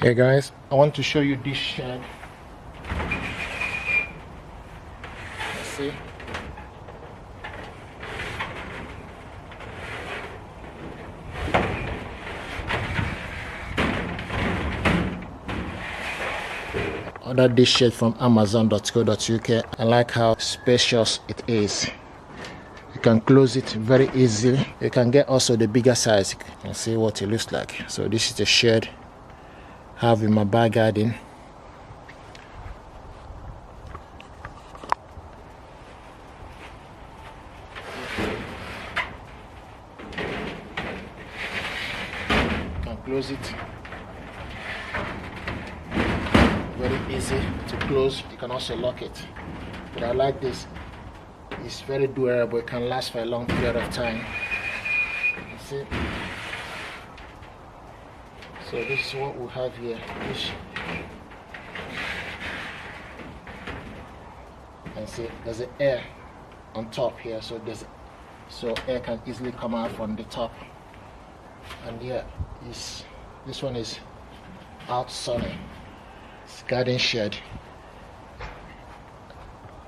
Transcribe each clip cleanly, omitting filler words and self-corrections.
Hey guys, I want to show you this shed. Let's see. Ordered this shed from amazon.co.uk. I like how spacious it is. You can close it very easily. You can get also the bigger size. You can see what it looks like. So this is the shed I have in my back garden. You can close it. Very easy to close. You can also lock it. But I like this. It's very durable. It can last for a long period of time. You see? So this is what we have here. And see, there's an air on top here, so air can easily come out from the top. And yeah, this one is Outsunny. It's garden shed.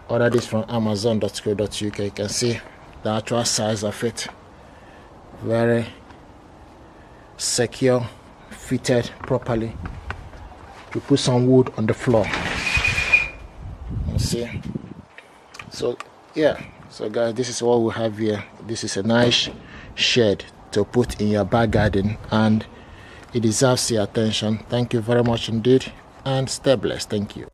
Ordered this from amazon.co.uk. You can see the actual size of it. Very secure, fitted properly. You put some wood on the floor. You see. So yeah, so guys, this is what we have here. This is a nice shed to put in your back garden, and it deserves your attention. Thank you very much indeed, and stay blessed. Thank you.